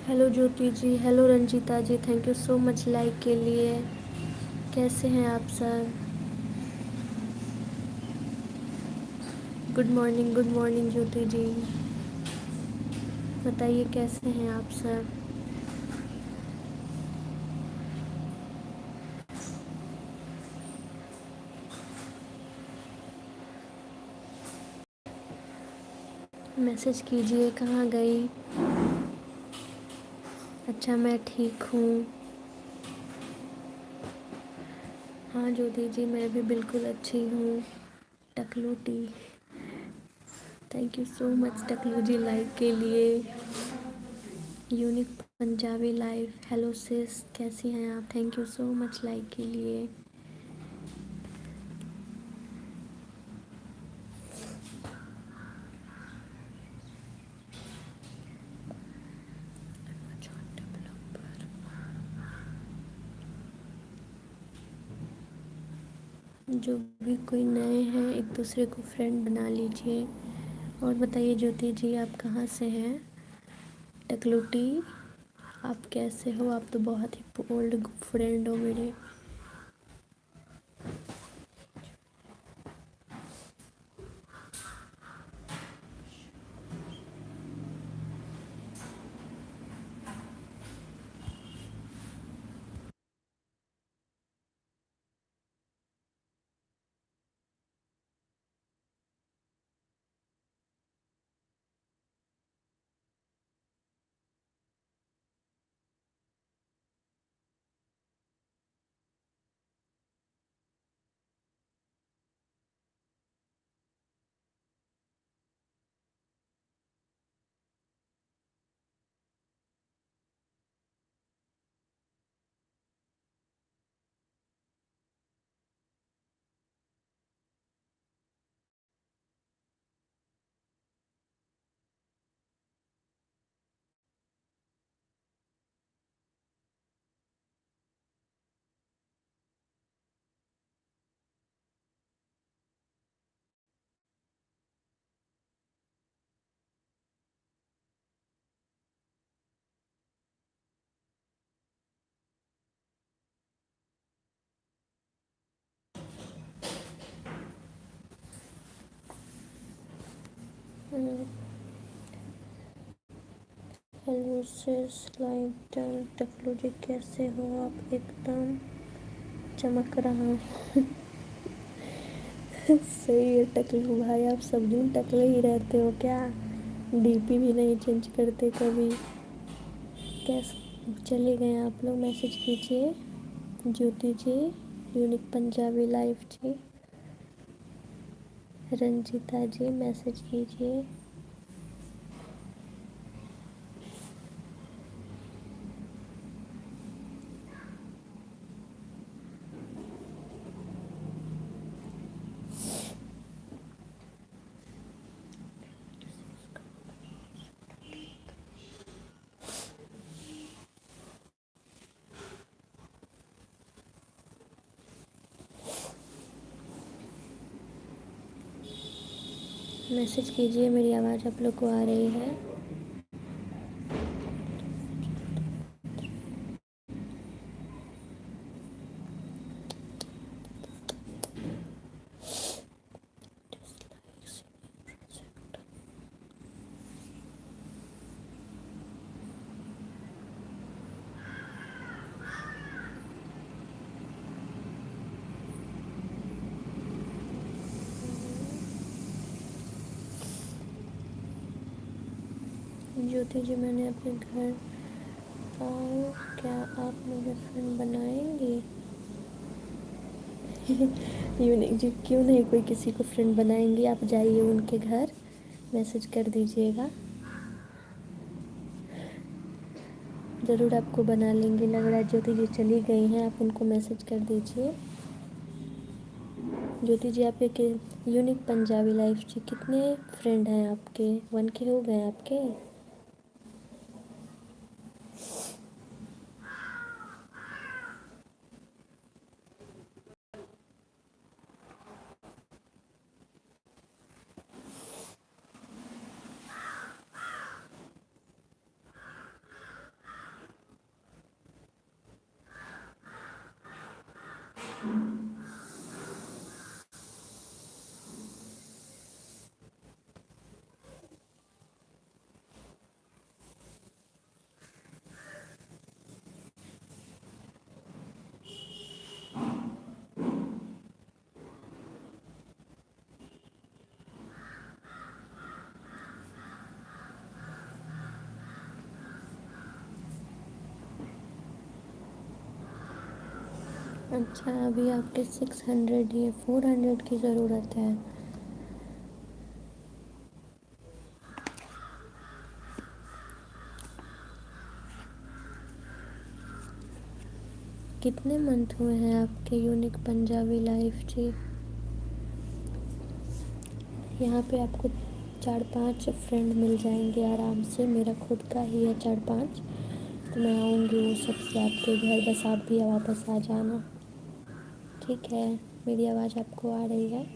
Hello Jyoti ji, hello Ranjita ji, thank you so much like के लिए। कैसे हैं आप sir? Good morning Jyoti ji. बताइए कैसे हैं आप सर? मैसेज कीजिए, कहाँ गई? अच्छा, मैं ठीक हूँ। हाँ ज्योति जी, मैं भी बिल्कुल अच्छी हूँ। टकलू टी, थैंक यू सो मच टकलू जी लाइक के लिए। Unique Punjabi life, hello sis, कैसी हैं आप? Thank you so much like के लिए। जो भी कोई नए हैं एक दूसरे को फ्रेंड बना लीजिए। और बताइए ज्योति जी, आप कहाँ से हैं? टकलूटी, आप कैसे हो? आप तो बहुत ही ओल्ड फ्रेंड हो मेरे। हेलो सिस लाइक टकलू जी, कैसे हो आप? एकदम चमक रहा हूँ। सही है टकलू भाई, आप सब दिन टकले ही रहते हो क्या? डीपी भी नहीं चेंज करते कभी? कैसे चले गए आप लोग? मैसेज कीजिए ज्योति जी, यूनिक पंजाबी लाइफ जी, रंजीता जी, मैसेज कीजिए। मैसेज कीजिए, मेरी आवाज़ आप लोग को आ रही है? ज्योति जी, मैंने अपने घर आओ, क्या आप मुझे फ्रेंड बनाएंगे? यूनिक जी, क्यों नहीं, कोई किसी को फ्रेंड बनाएंगे। आप जाइए उनके घर, मैसेज कर दीजिएगा, ज़रूर आपको बना लेंगे। लग रहा है ज्योति जी चली गई हैं, आप उनको मैसेज कर दीजिए। ज्योति जी, आपके यूनिक पंजाबी लाइफ जी कितने फ्रेंड हैं आपके? 1K हो गए आपके? अच्छा, अभी आपके 600 ही है, 400 की ज़रूरत है। कितने मंथ हुए हैं आपके यूनिक पंजाबी लाइफ जी? यहाँ पे आपको 4-5 फ्रेंड मिल जाएंगे आराम से, मेरा खुद का ही है 4-5। तो मैं आऊँगी वो सबसे आपके घर, बस आप भी वापस आ जाना, ठीक है? मेरी आवाज़ आपको आ रही है?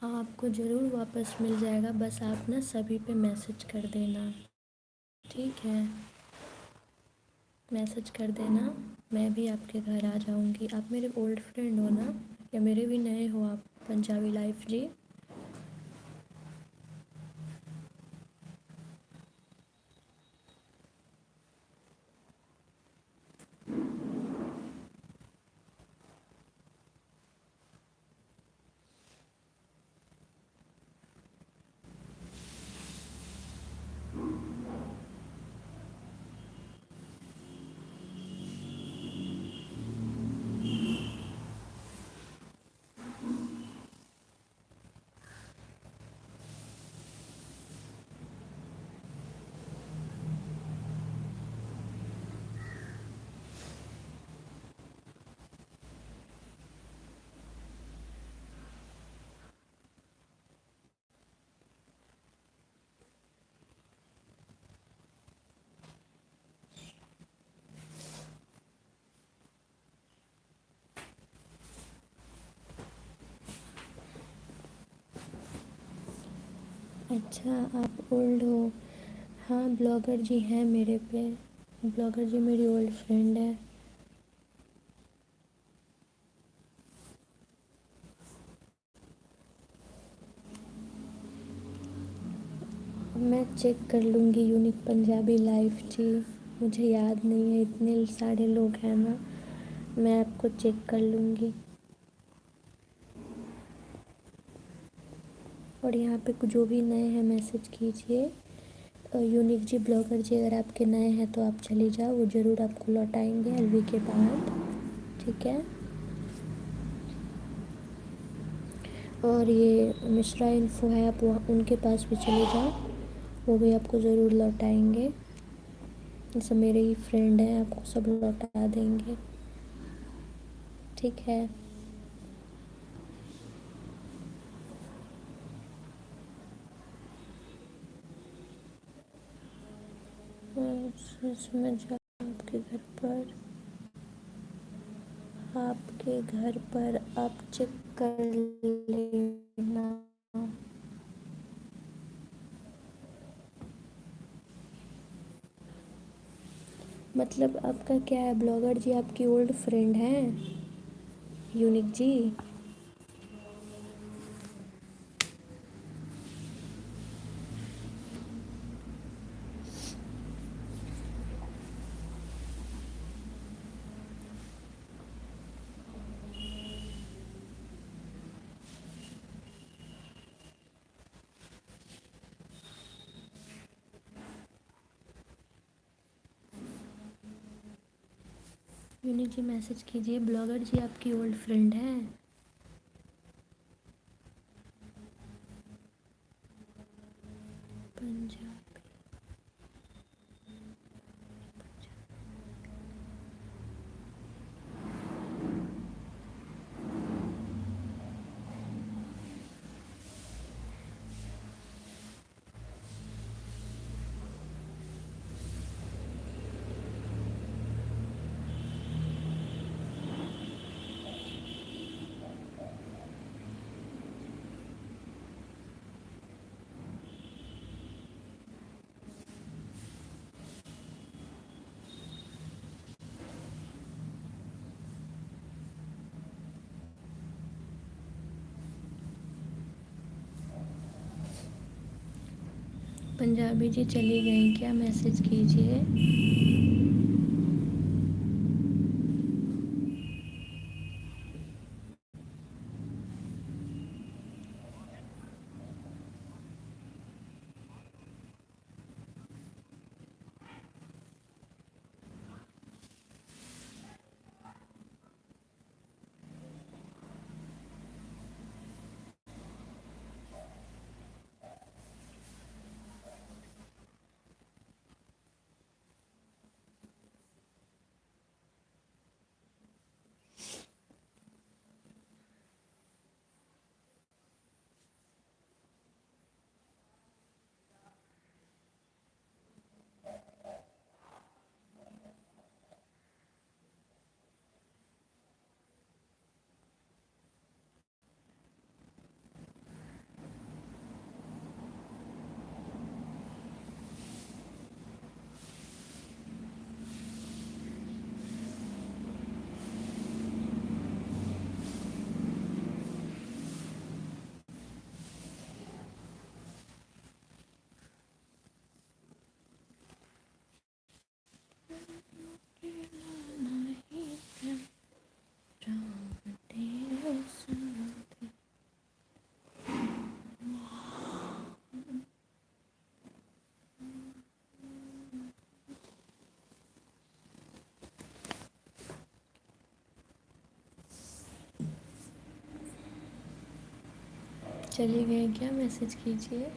हाँ, आपको ज़रूर वापस मिल जाएगा, बस आप ना सभी पे मैसेज कर देना, ठीक है? मैसेज कर देना, मैं भी आपके घर आ जाऊँगी। आप मेरे ओल्ड फ्रेंड हो ना, या मेरे भी नए हो आप पंजाबी लाइफ जी? अच्छा, आप ओल्ड हो? हाँ, ब्लॉगर जी हैं मेरे पे, ब्लॉगर जी मेरी ओल्ड फ्रेंड है। मैं चेक कर लूँगी यूनिक पंजाबी लाइफ जी, मुझे याद नहीं है, इतने सारे लोग हैं ना, मैं आपको चेक कर लूँगी। और यहाँ पे जो भी नए हैं मैसेज कीजिए। यूनिक जी, ब्लॉगर जी, अगर आपके नए हैं तो आप चले जाओ, वो ज़रूर आपको लौटाएंगे एलवी के बाद, ठीक है? और ये मिश्रा इन्फो है, आप वहाँ उनके पास भी चले जाओ, वो भी आपको ज़रूर लौटाएंगे। ये सब मेरे ही फ्रेंड हैं, आपको सब लौटा देंगे, ठीक है? मैं जाऊँ आपके घर पर आप चेक कर लेना। मतलब आपका क्या है, ब्लॉगर जी आपकी ओल्ड फ्रेंड हैं यूनिक जी? यूनी जी मैसेज कीजिए, ब्लॉगर जी आपकी ओल्ड फ्रेंड है। पंजाब। पंजाबी जी चली गई क्या, मैसेज कीजिए। चली गई क्या, मैसेज कीजिए।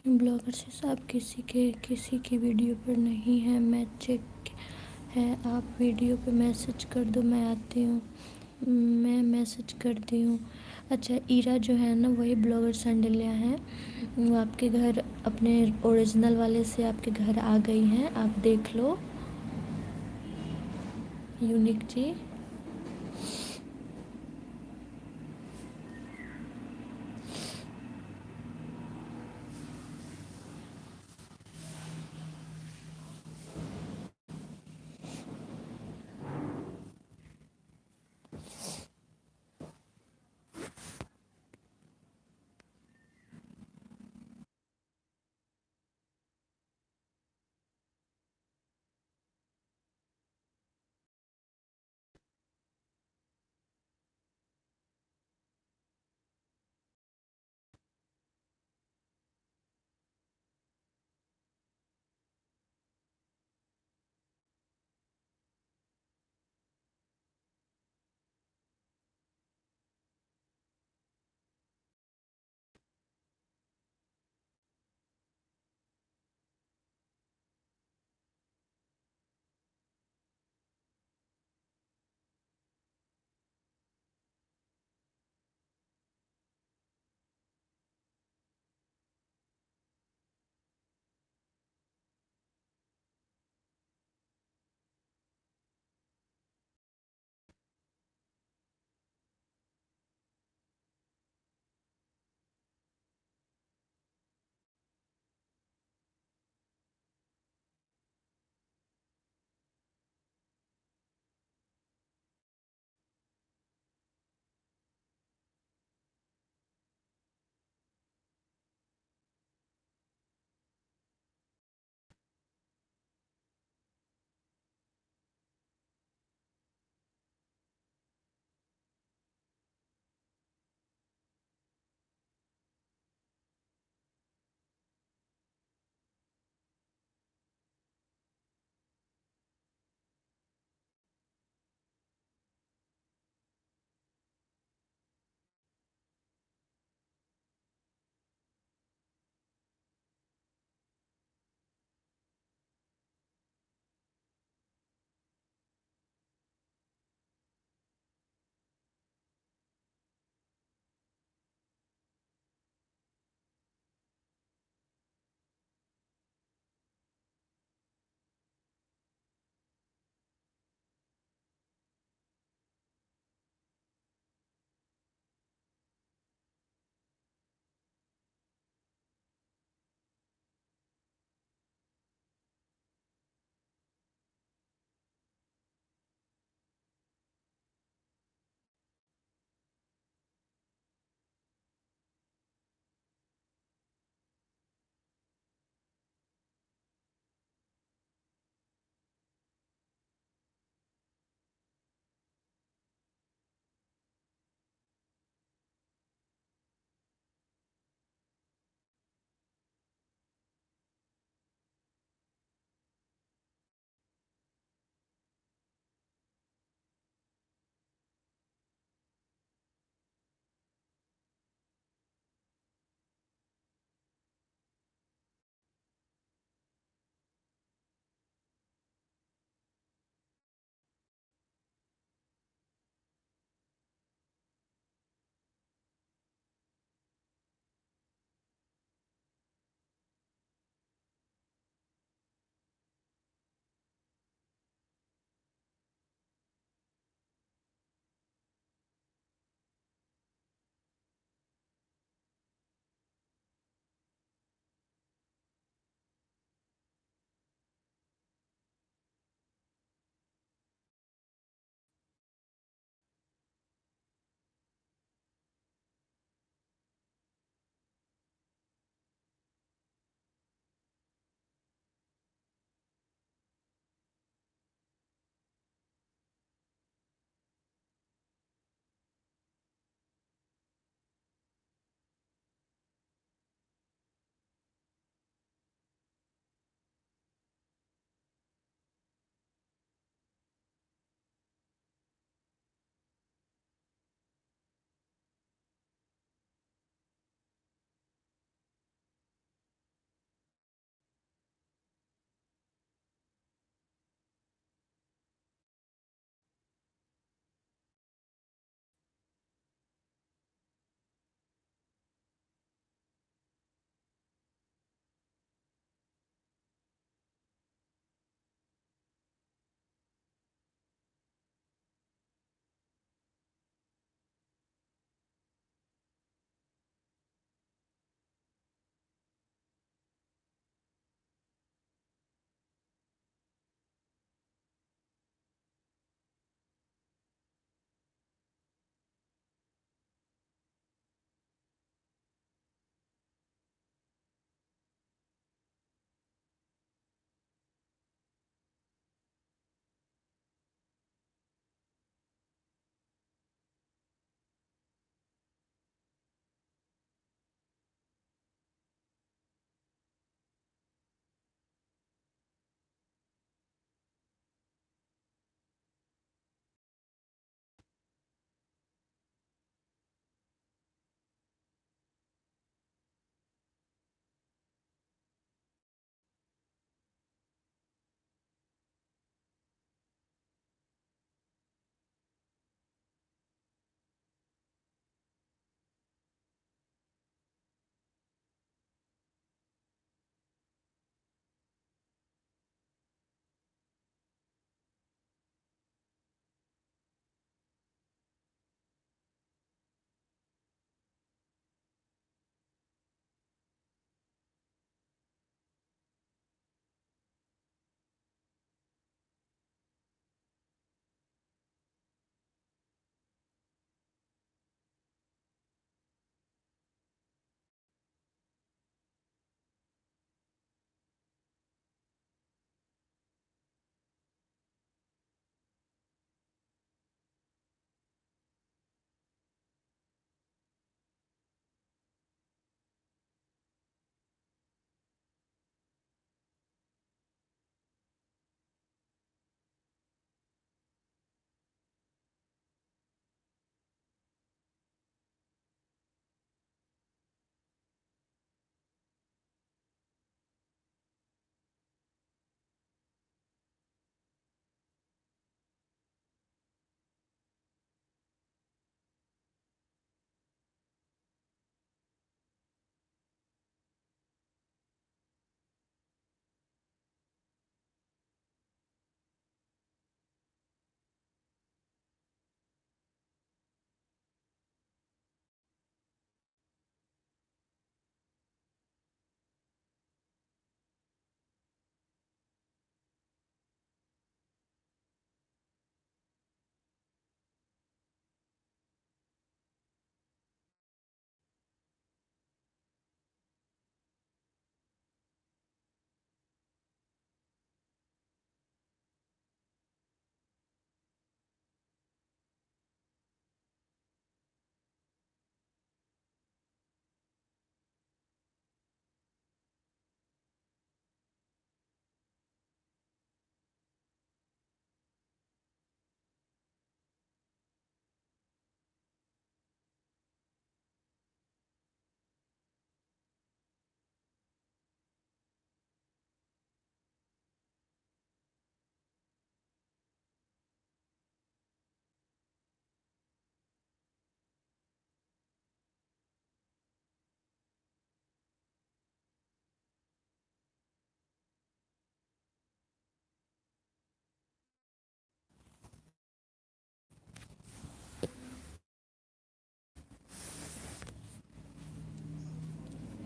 ब्लॉगर से साहब किसी की वीडियो पर नहीं है, मैं चेक है, आप वीडियो पे मैसेज कर दो, मैं आती हूँ। मैं मैसेज करती हूँ। अच्छा, ईरा जो है ना वही ब्लॉगर संडेलिया है, वो आपके घर अपने ओरिजिनल वाले से आपके घर आ गई हैं, आप देख लो। यूनिक जी।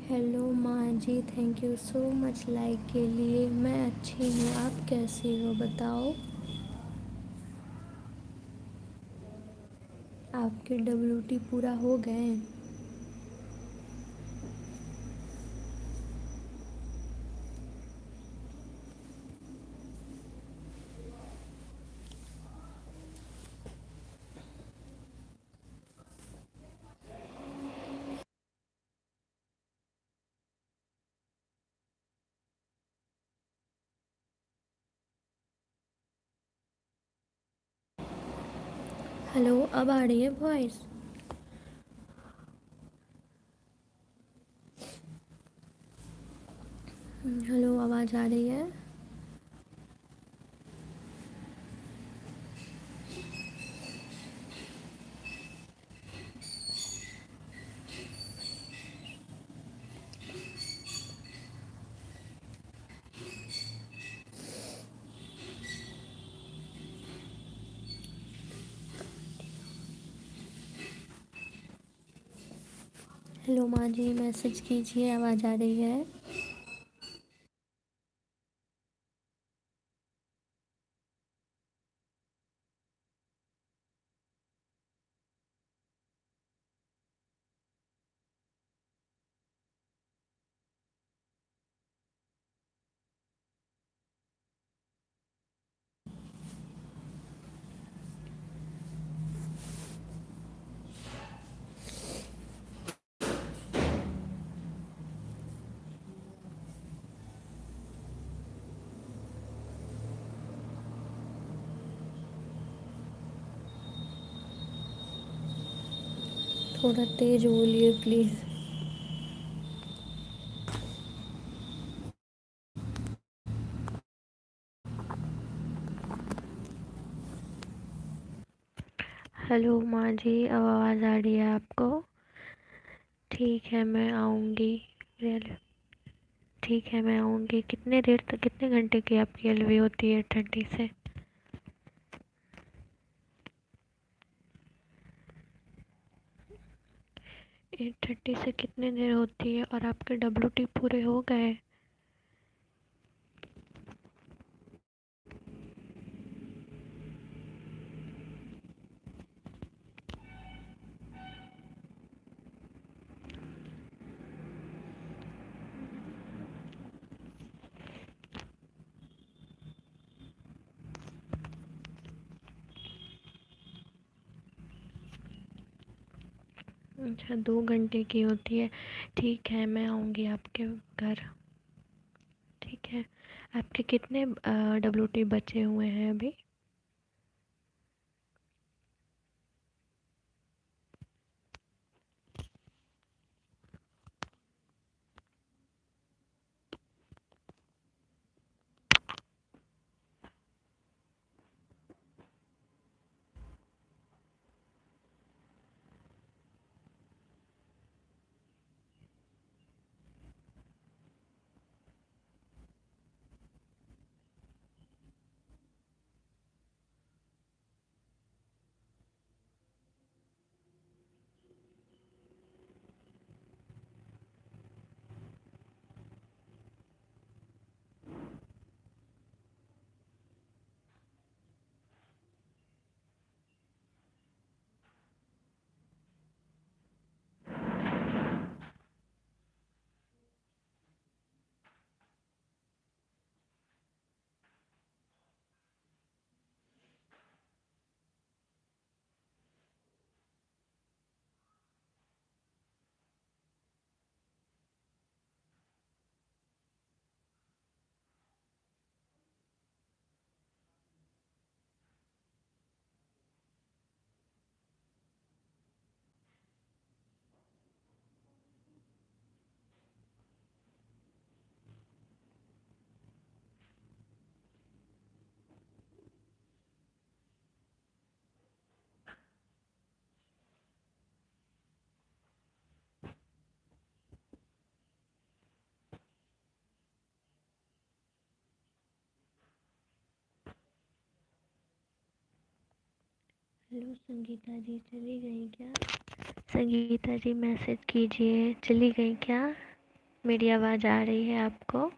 हेलो माँ जी, thank you so much like के लिए। मैं अच्छी हूँ, आप कैसी हो बताओ। आपके WT पूरा हो गए? हेलो, अब आ रही है वॉइस? हेलो, आवाज़ आ रही है? हेलो माँ जी, मैसेज कीजिए, आवाज़ आ रही है? थोड़ा तेज बोलिए प्लीज़। हेलो माँ जी, अब आवाज़ आ रही है आपको? ठीक है, मैं आऊँगी। रियल ठीक है, मैं आऊँगी। कितने देर तक, कितने घंटे की आपकी एलवी होती है 8:30 से? 8:30 से कितने देर होती है? और आपके WT पूरे हो गए? अच्छा, 2 घंटे की होती है। ठीक है, मैं आऊँगी आपके घर। ठीक है। आपके कितने WT बचे हुए हैं अभी? हेलो संगीता जी, चली गई क्या? संगीता जी मैसेज कीजिए, चली गई क्या? मेरी आवाज़ आ रही है आपको?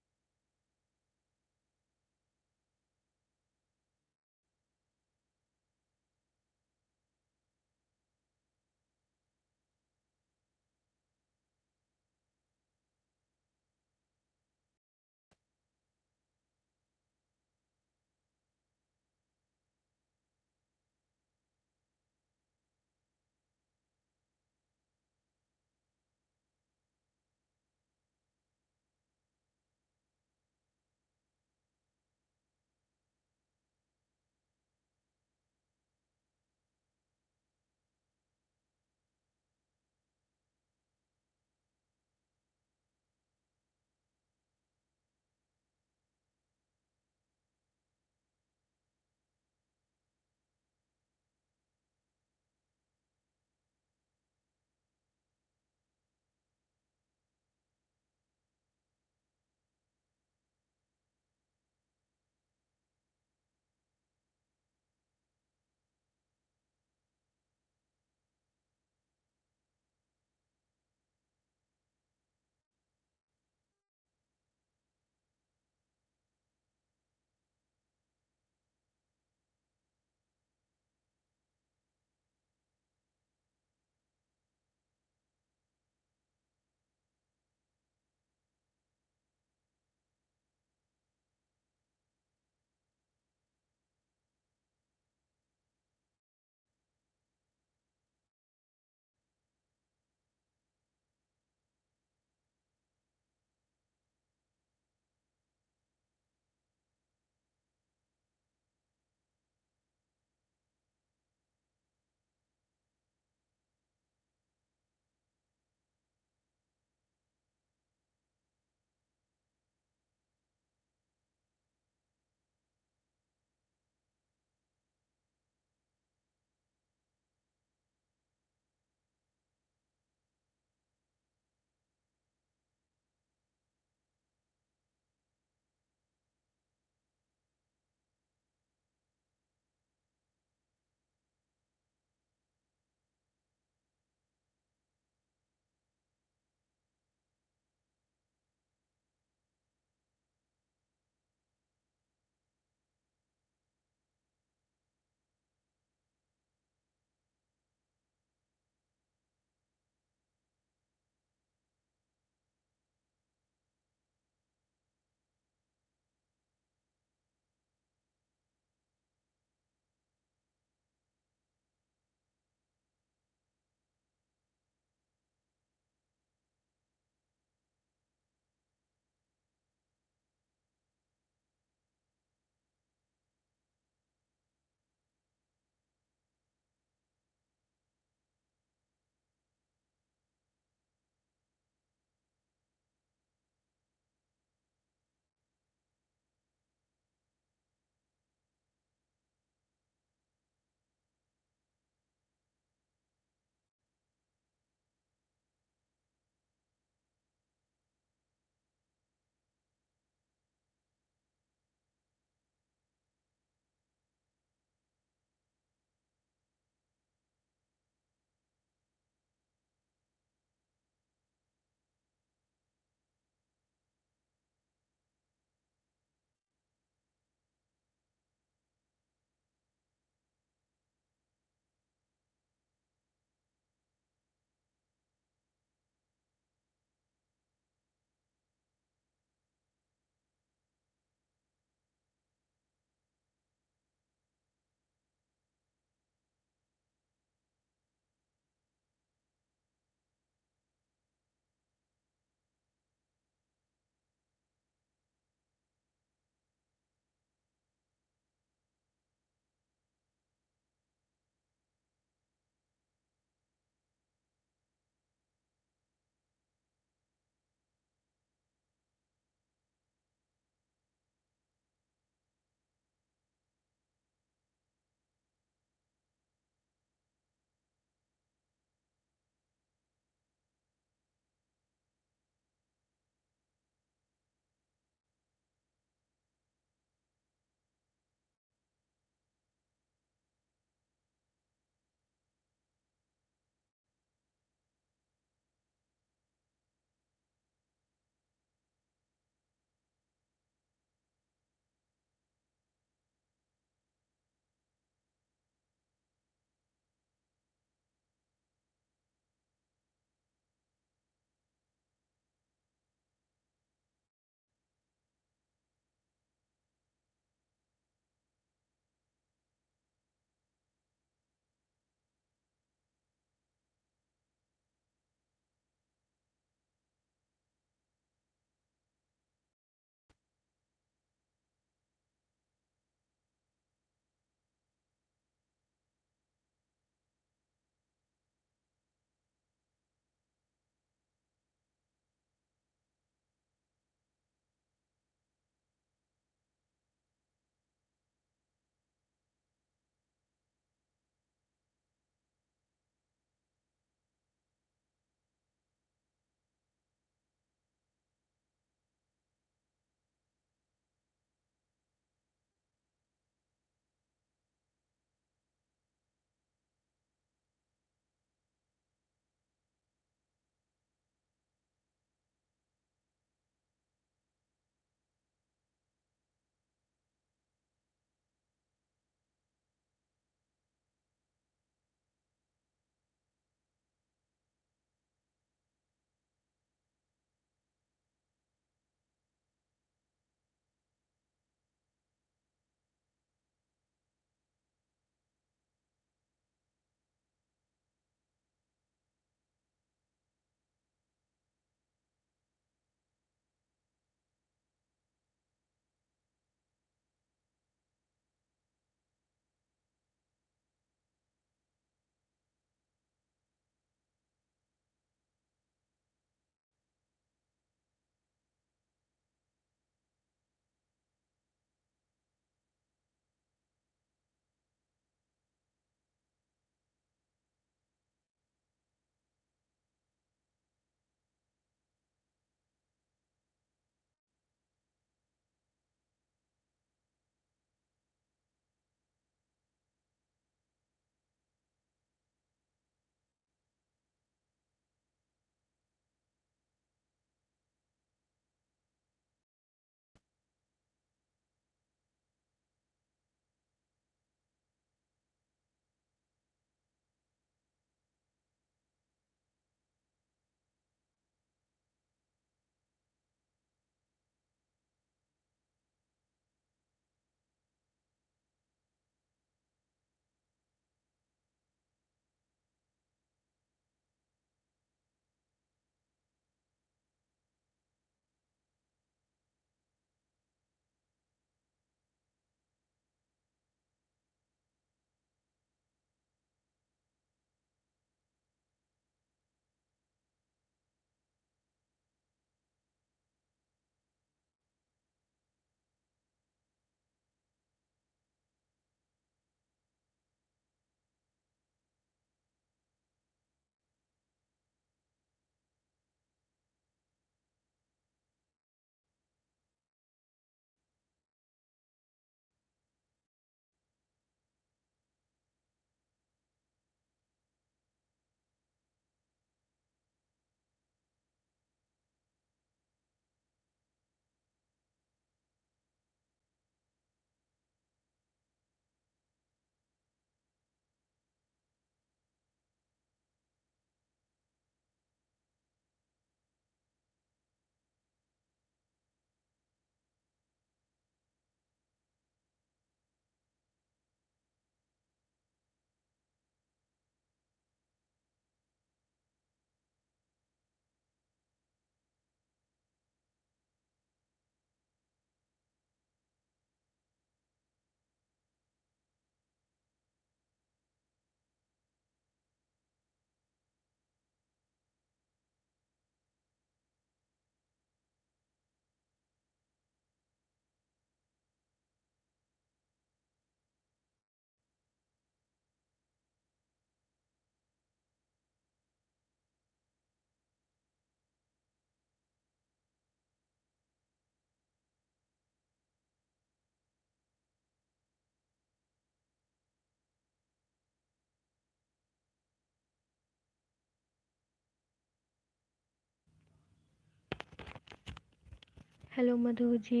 हेलो मधु जी,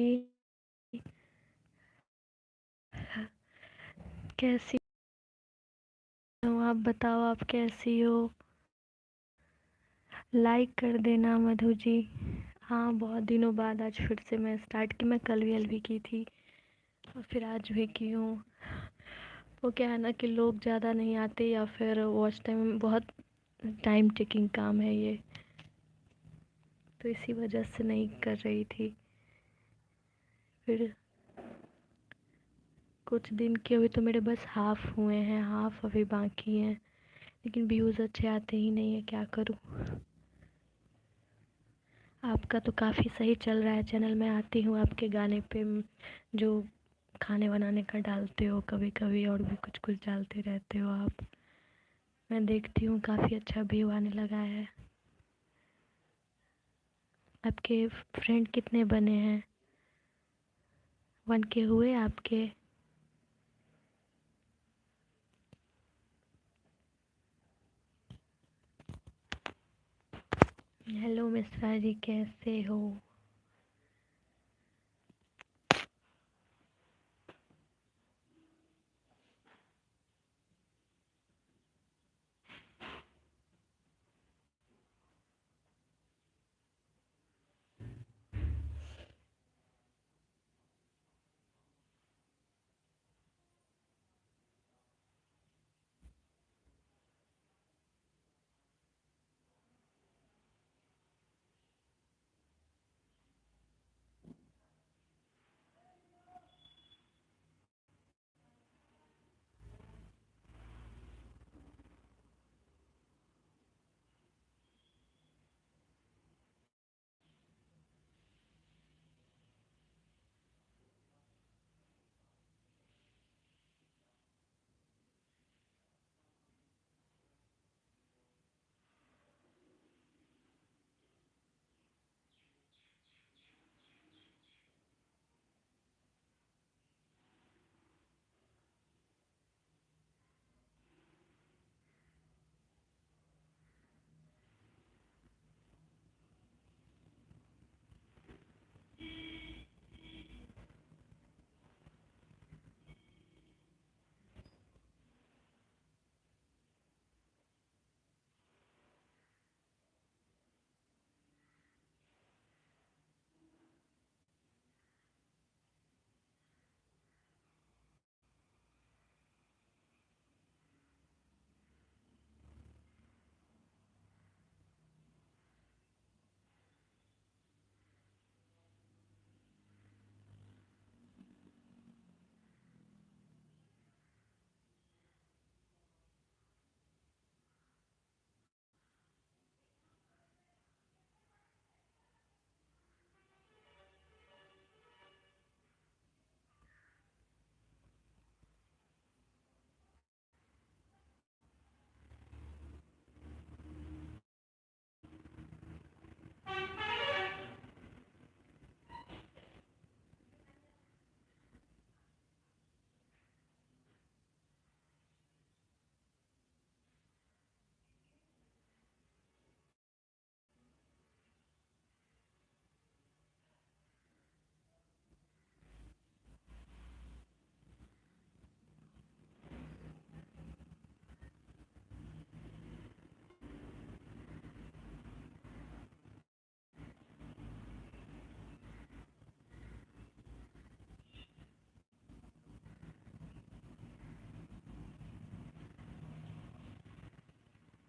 कैसी हो आप? बताओ आप कैसी हो? लाइक कर देना मधु जी। हाँ, बहुत दिनों बाद आज फिर से मैं स्टार्ट की। मैं कल भी की थी और फिर आज भी की हूँ। वो क्या है ना कि लोग ज़्यादा नहीं आते या फिर वॉच टाइम बहुत टाइम टेकिंग काम है ये, तो इसी वजह से नहीं कर रही थी। फिर कुछ दिन के अभी तो मेरे बस हाफ़ हुए हैं, हाफ़ अभी बाकी हैं, लेकिन व्यूज़ अच्छे आते ही नहीं है, क्या करूँ। आपका तो काफ़ी सही चल रहा है चैनल। मैं आती हूँ आपके गाने पे, जो खाने बनाने का डालते हो कभी कभी, और भी कुछ कुछ डालते रहते हो आप। मैं देखती हूँ, काफ़ी अच्छा व्यू आने लगा है। आपके फ्रेंड कितने बने हैं? 1K हुए आपके? हेलो मिश्रा जी, कैसे हो?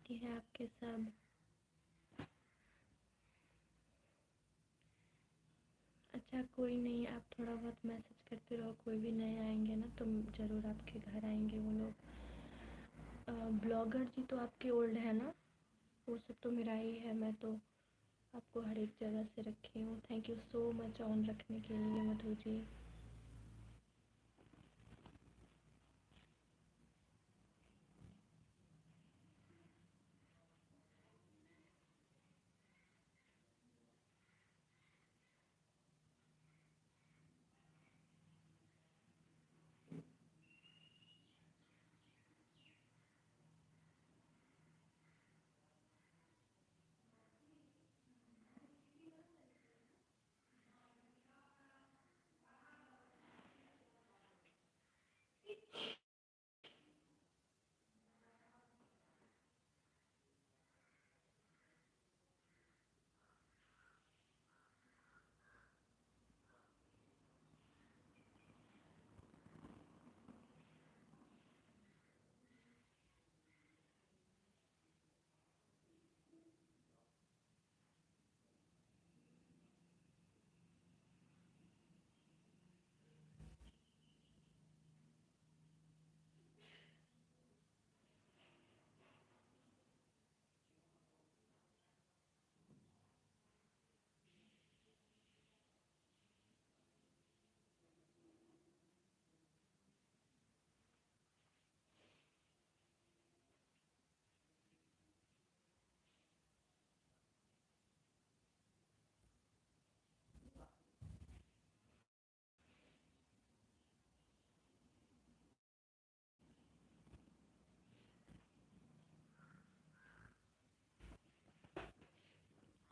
ये है आपके सब। अच्छा, कोई नहीं, आप थोड़ा बहुत मैसेज करते रहो। कोई भी नए आएंगे ना तो ज़रूर आपके घर आएंगे वो लोग। ब्लॉगर जी तो आपके ओल्ड है ना? वो सब तो मेरा ही है। मैं तो आपको हर एक जगह से रखी हूँ। Thank you so much on रखने के लिए मधु जी।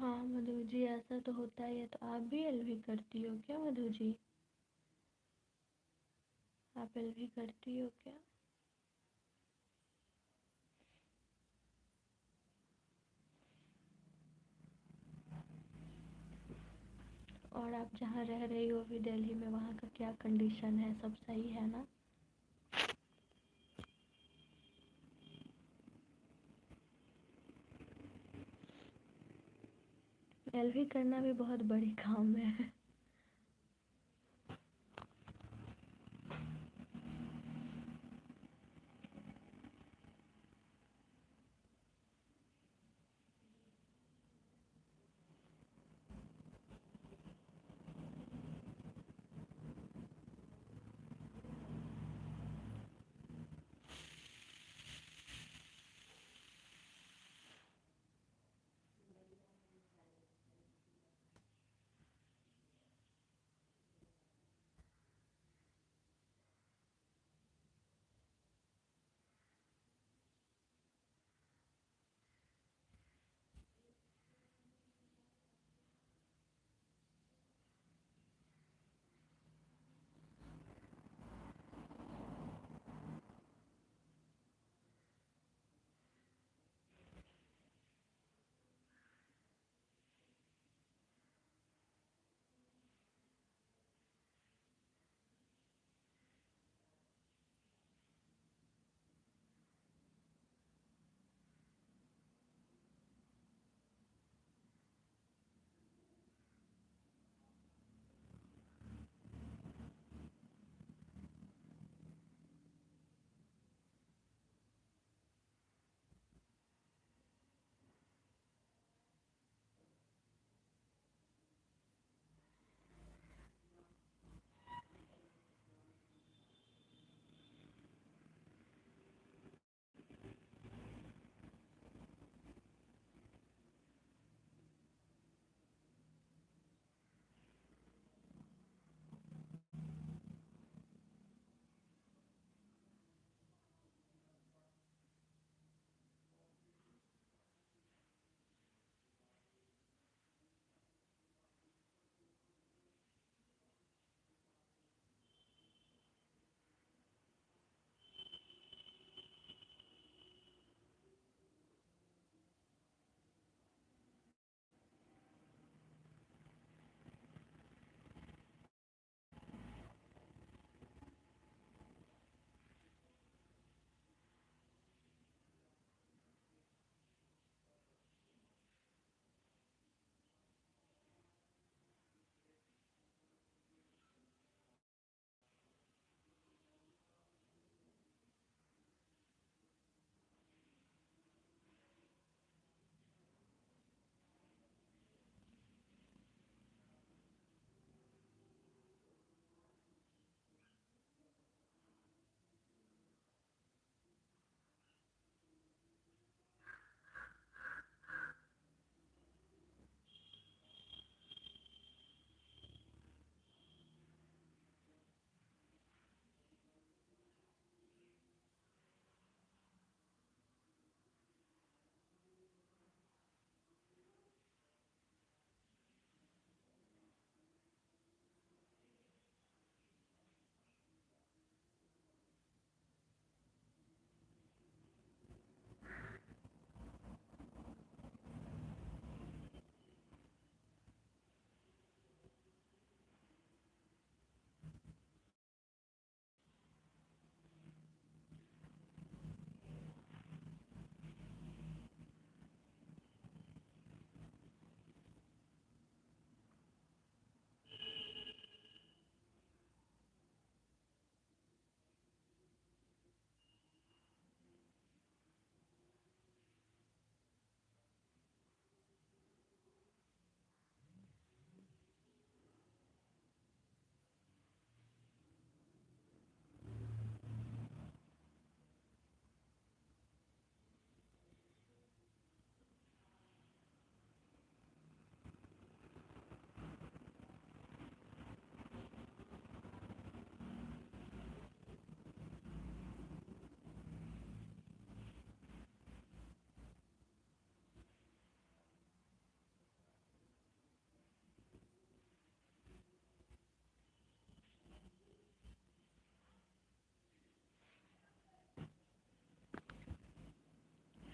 हाँ मधु जी, ऐसा तो होता ही है। तो आप भी एलवी करती हो क्या मधु जी? आप एलवी करती हो क्या? और आप जहाँ रह रही हो अभी दिल्ली में, वहाँ का क्या कंडीशन है? सब सही है ना? एलवी करना भी बहुत बड़ी काम है।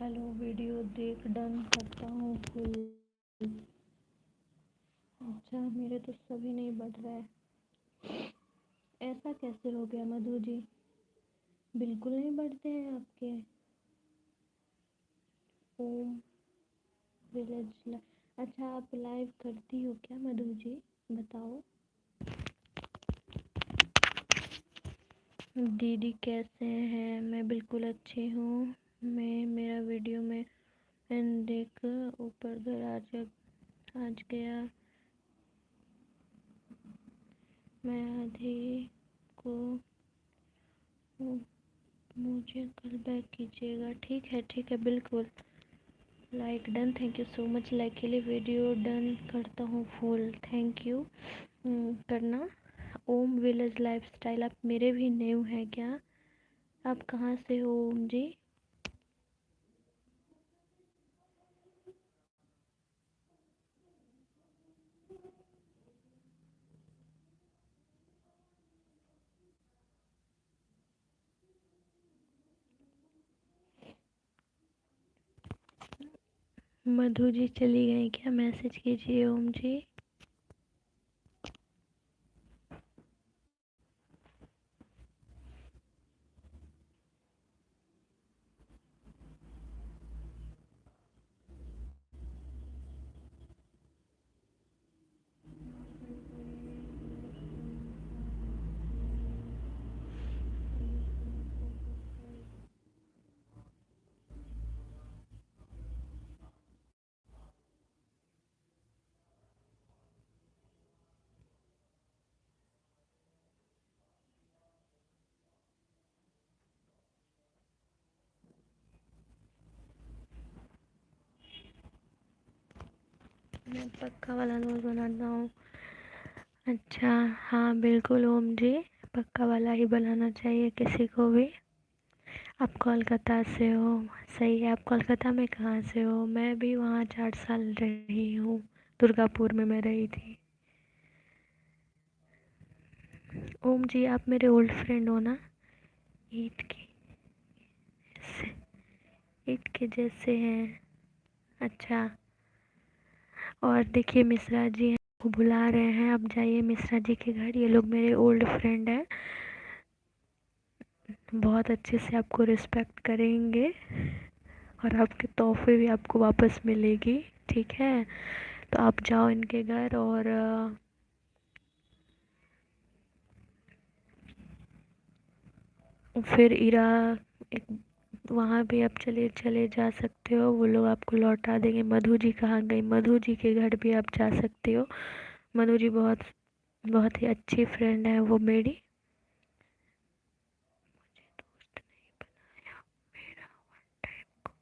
हेलो, वीडियो देख डन करता हूँ फुल। अच्छा, मेरे तो सभी नहीं बढ़ रहा है। ऐसा कैसे हो गया मधु जी? बिल्कुल नहीं बढ़ते हैं आपके। ओम विलेज। अच्छा, आप लाइव करती हो क्या मधु जी? बताओ। दीदी कैसे हैं? मैं बिल्कुल अच्छी हूँ। मैं मेरा वीडियो में देख ऊपर घर आज गया। मैं आधी को मुझे कल बैक कीजिएगा। ठीक है बिल्कुल। Like done, thank you so much like के लिए। वीडियो डन करता हूँ फुल, थैंक यू। करना। ओम विलेज लाइफस्टाइल, आप मेरे भी न्यू हैं क्या? आप कहाँ से हो ओम जी? मधु जी चली गई क्या? मैसेज कीजिए ओम जी। मैं पक्का वाला रोज बनाता हूँ। अच्छा, हाँ बिल्कुल ओम जी, पक्का वाला ही बनाना चाहिए किसी को भी। आप कोलकाता से हो? सही है। आप कोलकाता में कहाँ से हो? मैं भी वहाँ 4 साल रही हूँ। दुर्गापुर में मैं रही थी। ओम जी, आप मेरे ओल्ड फ्रेंड हो ना? ईट के जैसे, ईट के जैसे हैं। अच्छा, और देखिए मिश्रा जी हैं, वो बुला रहे हैं, आप जाइए मिश्रा जी के घर। ये लोग मेरे ओल्ड फ्रेंड हैं, बहुत अच्छे से आपको रिस्पेक्ट करेंगे और आपके तोहफे भी आपको वापस मिलेगी। ठीक है, तो आप जाओ इनके घर। और फिर इरा एक वहाँ भी आप चले चले जा सकते हो, वो लोग आपको लौटा देंगे। मधु जी कहाँ गई? मधु जी के घर भी आप जा सकते हो। मधु जी बहुत बहुत ही अच्छी फ्रेंड है वो मेरी। दोस्त नहीं बनाया मेरा वन टाइम को।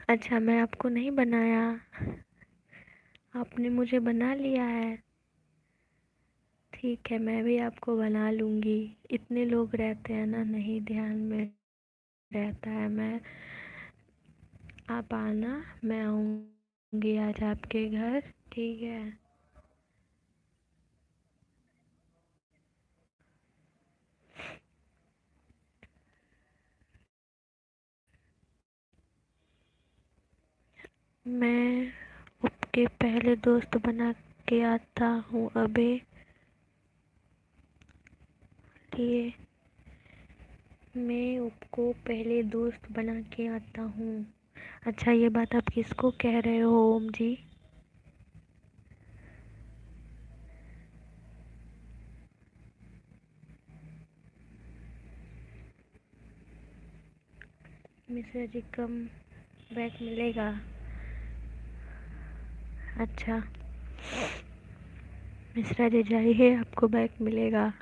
अच्छा, मैं आपको नहीं बनाया, आपने मुझे बना लिया है। ठीक है, मैं भी आपको बना लूँगी। इतने लोग रहते हैं ना, नहीं ध्यान में रहता है। मैं आप आना, मैं आऊँगी आज आपके घर। ठीक है। मैं आपके पहले दोस्त बना के आता हूँ अबे। लिए मैं आपको पहले दोस्त बना के आता हूँ। अच्छा, ये बात आप किसको कह रहे हो ओम जी? मिश्रा जी कम बैक मिलेगा? अच्छा, मिश्रा जी जाइए, आपको बैक मिलेगा।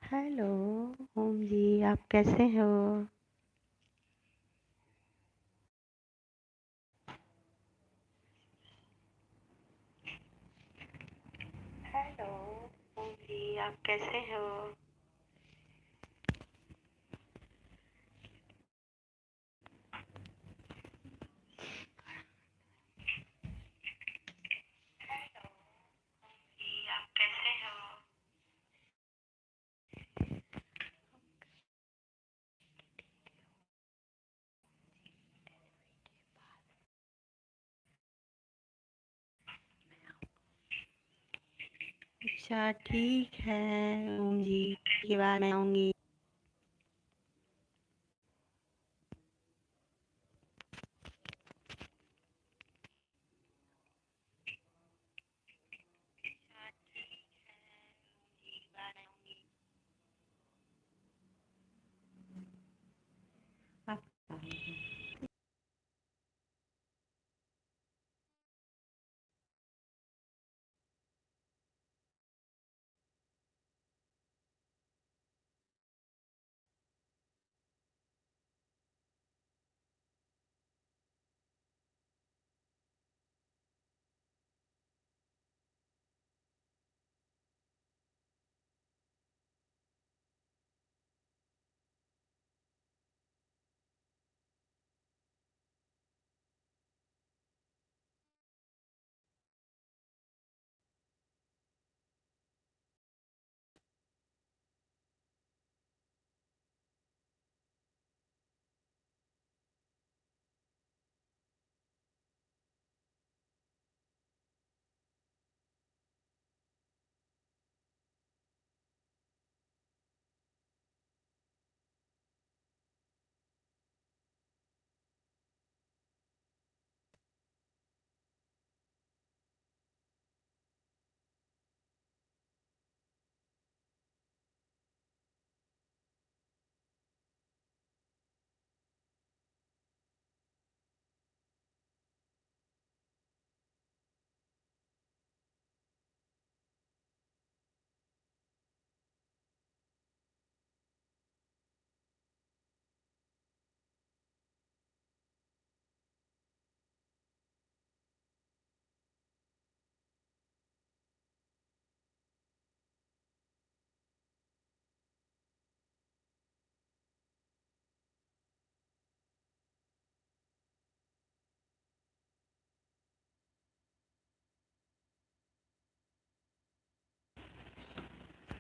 हेलो ओम जी, आप कैसे हो? हेलो ओम जी, आप कैसे हो? जी, आप कैसे हो? अच्छा ठीक है ओम जी, की बार मैं आऊँगी। आप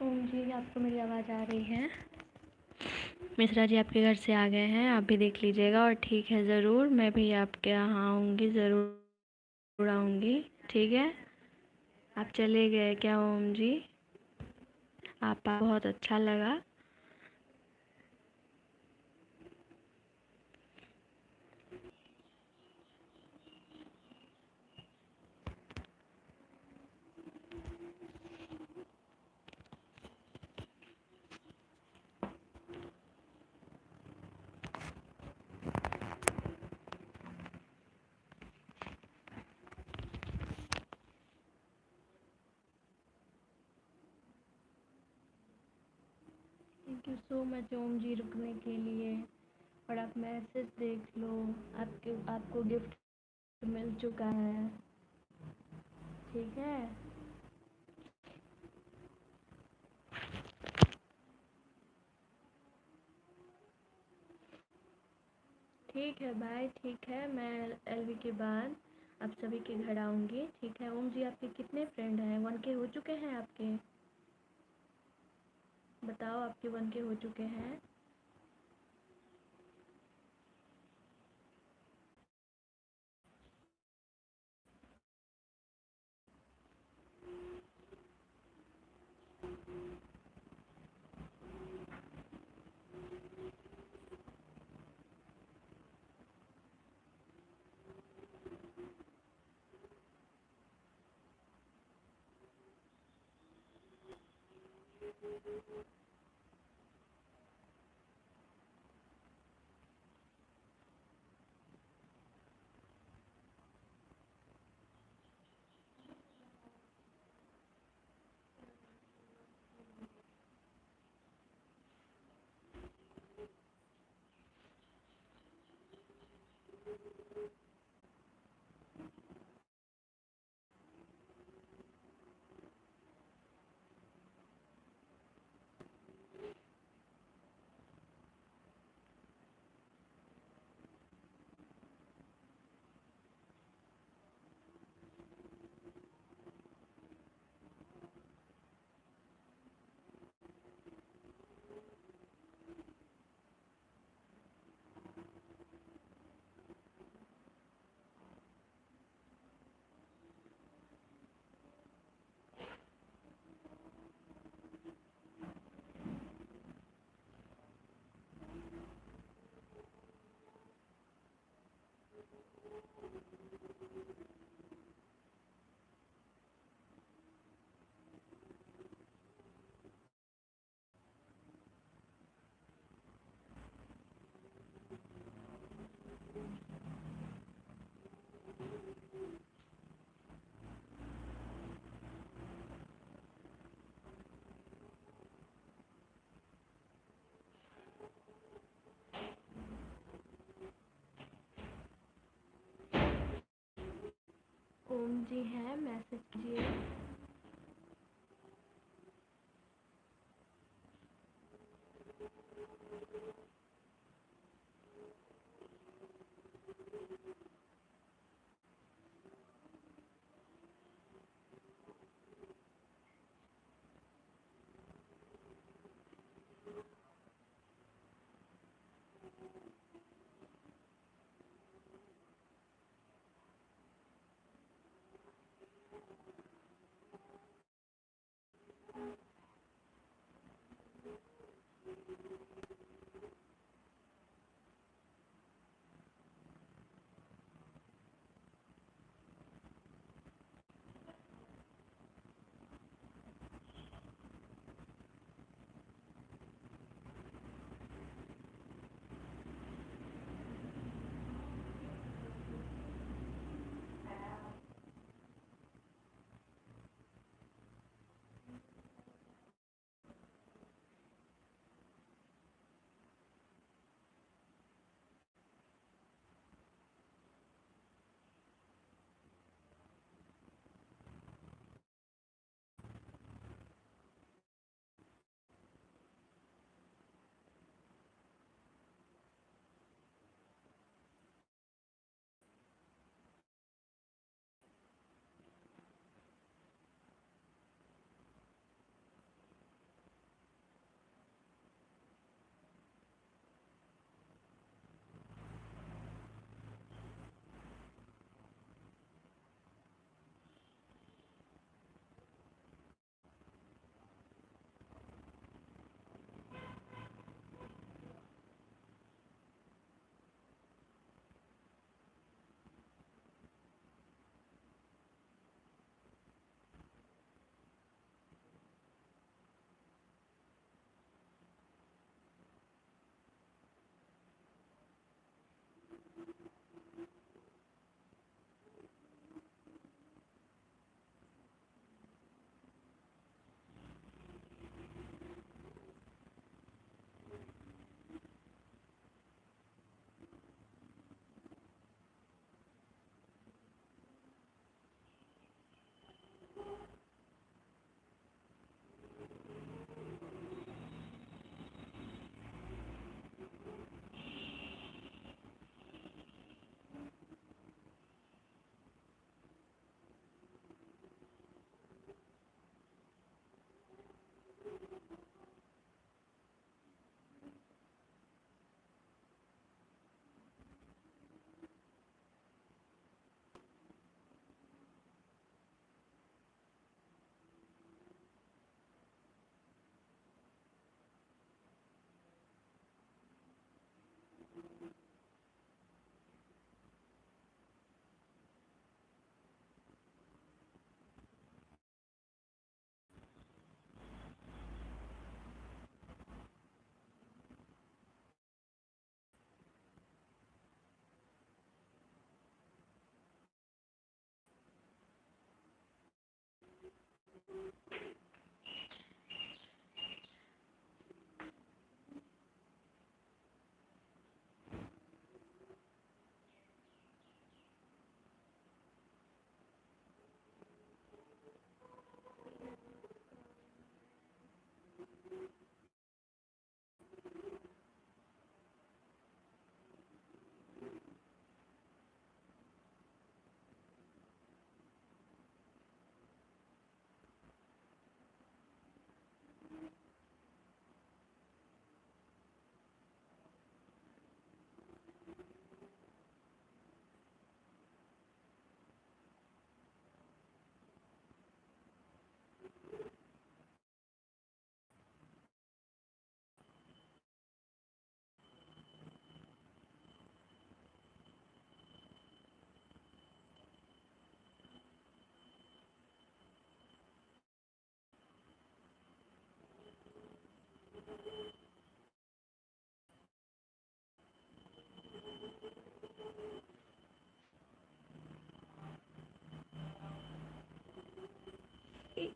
ओम जी, आपको मेरी आवाज़ आ रही है? मिश्रा जी आपके घर से आ गए हैं, आप भी देख लीजिएगा। और ठीक है, ज़रूर मैं भी आपके यहाँ आऊँगी, ज़रूर आऊँगी। ठीक है, आप चले गए क्या ओम जी? आप बहुत अच्छा लगा। थैंक यू सो मच ओम जी रुकने के लिए। और आप मैसेज देख लो, आपको गिफ्ट मिल चुका है। ठीक है, ठीक है भाई, ठीक है, मैं एलवी के बाद आप सभी के घर आऊँगी, ठीक है। ओम जी, आपके कितने फ्रेंड हैं? 1K हो चुके हैं आपके? बताओ, आपके 1K हो चुके हैं? ओम जी हैं, मैसेज कीजिए।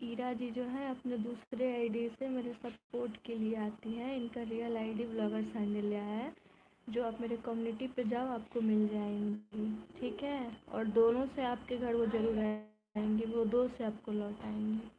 ईरा जी जो है अपने दूसरे आईडी से मेरे सपोर्ट के लिए आती हैं। इनका रियल आईडी ब्लॉगर सांडिल्या है, जो आप मेरे कम्युनिटी पे जाओ आपको मिल जाएंगी, ठीक है। और दोनों से आपके घर वो ज़रूर आएंगी, वो दो से आपको लौट आएंगी।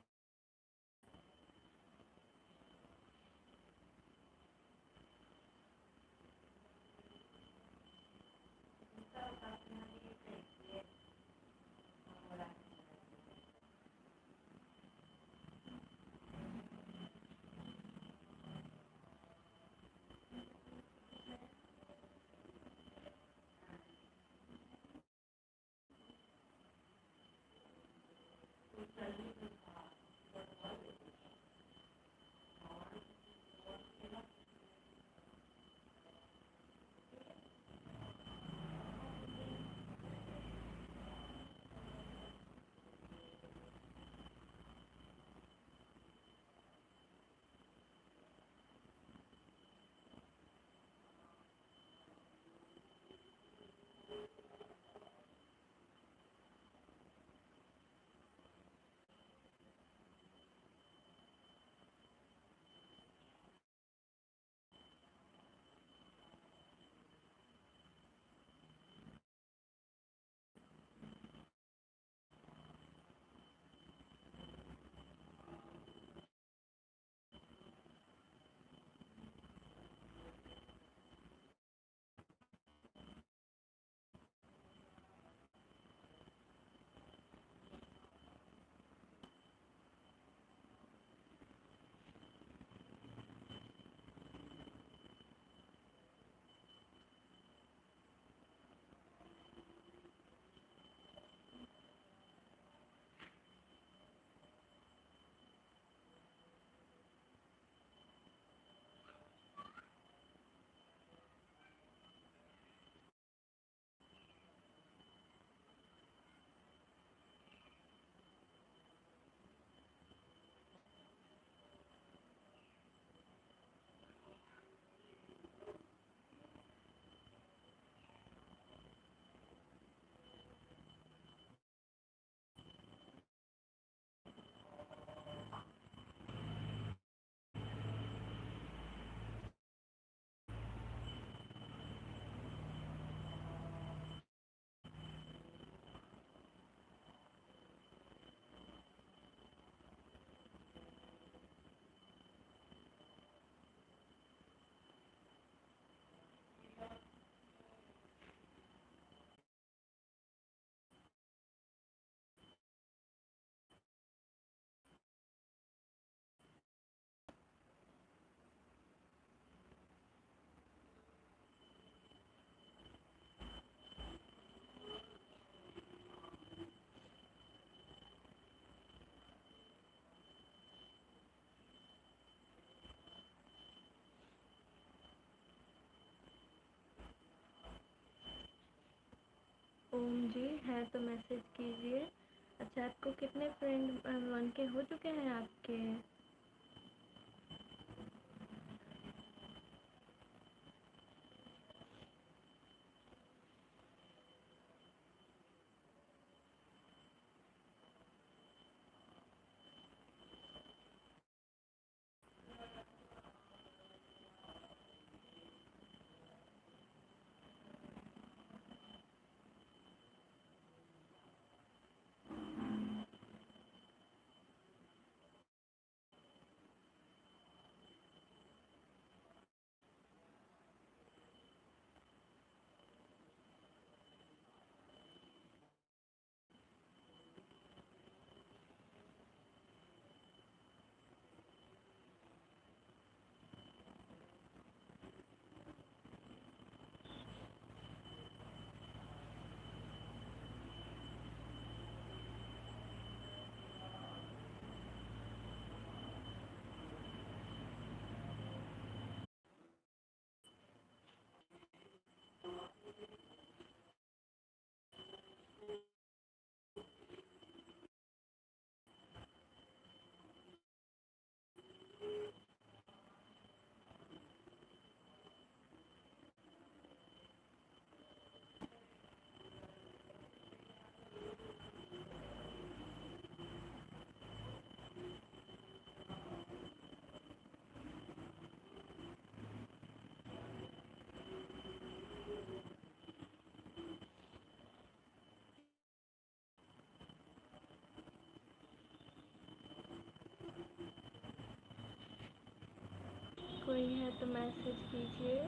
ओम जी है तो मैसेज कीजिए। अच्छा, आपको कितने फ्रेंड बन के हो चुके हैं आपके? कोई है तो मैसेज कीजिए।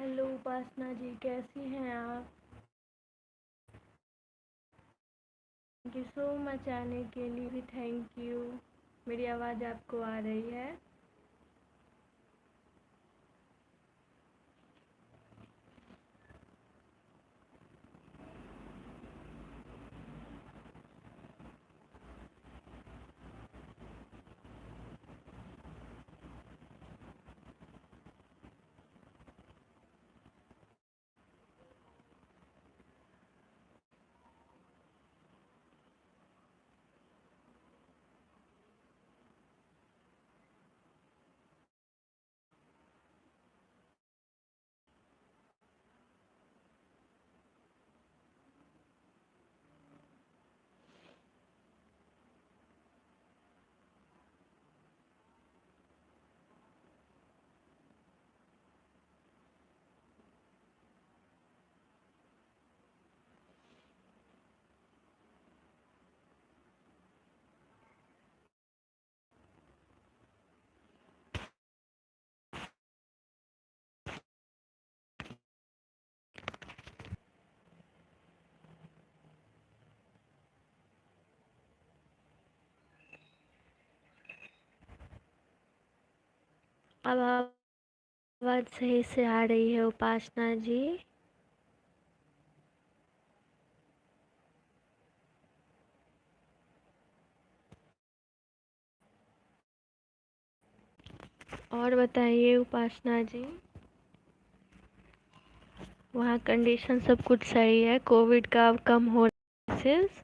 हेलो उपासना जी, कैसी हैं आप? थैंक यू सो मच आने के लिए भी, थैंक यू। मेरी आवाज़ आपको आ रही है? अब आवाज़ सही से आ रही है उपासना जी? और बताइए उपासना जी, वहाँ कंडीशन सब कुछ सही है? कोविड का अब कम हो रहा है केसेस?